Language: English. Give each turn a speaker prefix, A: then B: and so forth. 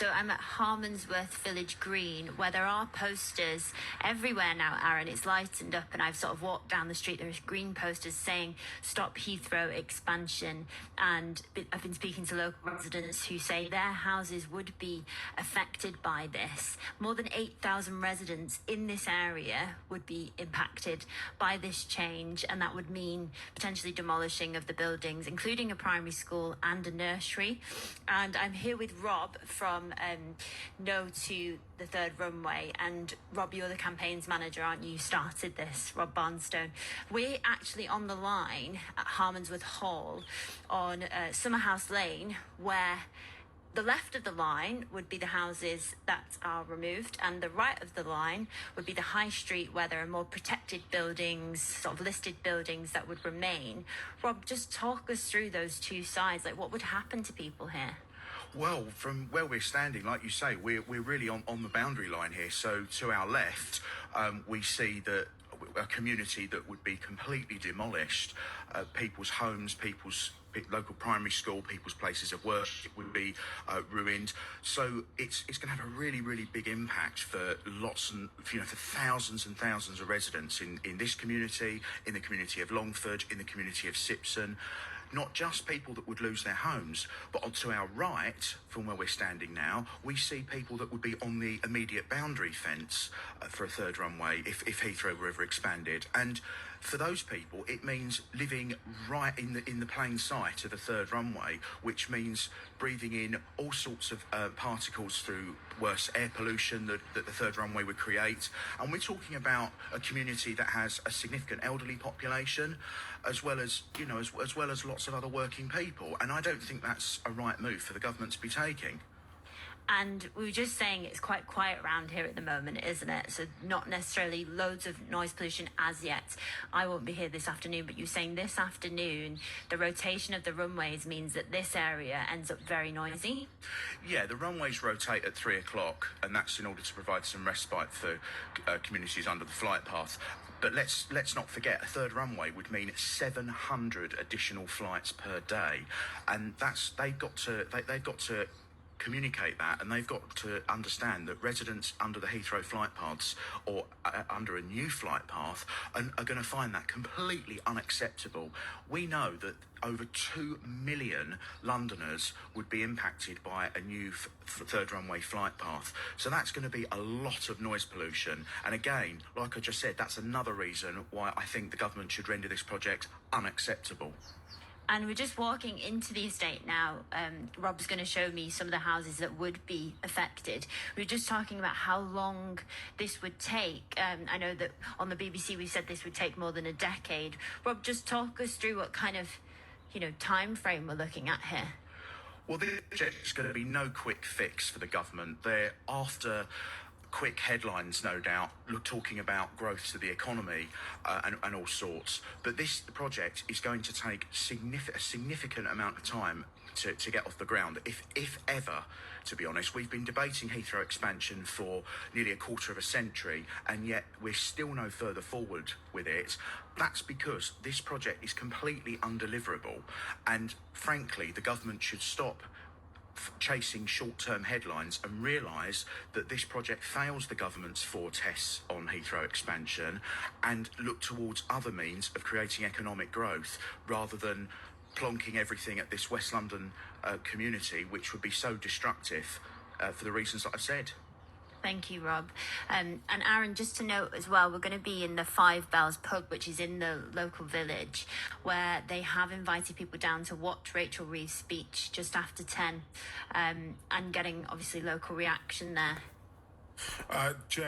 A: So I'm at Harmondsworth Village Green, where there are posters everywhere now, Aaron. It's lightened up, and I've sort of walked down the street. There's green posters saying "Stop Heathrow Expansion," and I've been speaking to local residents who say their houses would be affected by this. More than 8,000 residents in this area would be impacted by this change, and that would mean potentially demolishing of the buildings, including a primary school and a nursery. And I'm here with Rob from No to the Third Runway. And Rob, you're the campaigns manager, aren't you? You started this, Rob Barnstone. We're actually on the line at Harmondsworth Hall on Summerhouse Lane, where the left of the line would be the houses that are removed, and the right of the line would be the high street, where there are more protected buildings, sort of listed buildings that would remain. Rob, just talk us through those two sides. Like, what would happen to people here?
B: Well, from where we're standing, like you say, we're really on the boundary line here. So to our left, we see that a community that would be completely demolished. People's homes, people's local primary school, people's places of worship would be ruined. So it's going to have a really, really big impact for lots and for thousands and thousands of residents in this community, in the community of Longford, in the community of Sipson. Not just people that would lose their homes, but to our right, from where we're standing now, we see people that would be on the immediate boundary fence for a third runway if Heathrow were ever expanded. And for those people, it means living right in the plain sight of the third runway, which means breathing in all sorts of particles through worse air pollution that the third runway would create. And we're talking about a community that has a significant elderly population, as well as lots of other working people. And I don't think that's a right move for the government to be taking.
A: And we were just saying it's quite quiet around here at the moment, isn't it? So not necessarily loads of noise pollution as yet. I won't be here this afternoon, but you're saying this afternoon, the rotation of the runways means that this area ends up very noisy?
B: Yeah, the runways rotate at 3 o'clock, and that's in order to provide some respite for communities under the flight path. But let's not forget, a third runway would mean 700 additional flights per day, and they've got to communicate that, and they've got to understand that residents under the Heathrow flight paths or under a new flight path are going to find that completely unacceptable. We know that over 2 million Londoners would be impacted by a new third runway flight path. So that's going to be a lot of noise pollution. And again, like I just said, that's another reason why I think the government should render this project unacceptable.
A: And we're just walking into the estate now. Rob's going to show me some of the houses that would be affected. We were just talking about how long this would take. I know that on the BBC we said this would take more than a decade. Rob, just talk us through what kind of, time frame we're looking at here.
B: Well, this project is going to be no quick fix for the government. They're after quick headlines, no doubt, talking about growth to the economy and all sorts. But this project is going to take a significant amount of time to get off the ground, if ever, to be honest. We've been debating Heathrow expansion for nearly a quarter of a century, and yet we're still no further forward with it. That's because this project is completely undeliverable, and frankly, the government should stop chasing short-term headlines and realise that this project fails the government's 4 tests on Heathrow expansion and look towards other means of creating economic growth rather than plonking everything at this West London community, which would be so destructive for the reasons that I've said.
A: Thank you, Rob. And Aaron, just to note as well, we're going to be in the Five Bells pub, which is in the local village, where they have invited people down to watch Rachel Reeves' speech just after 10, and getting obviously local reaction there.
C: Jem,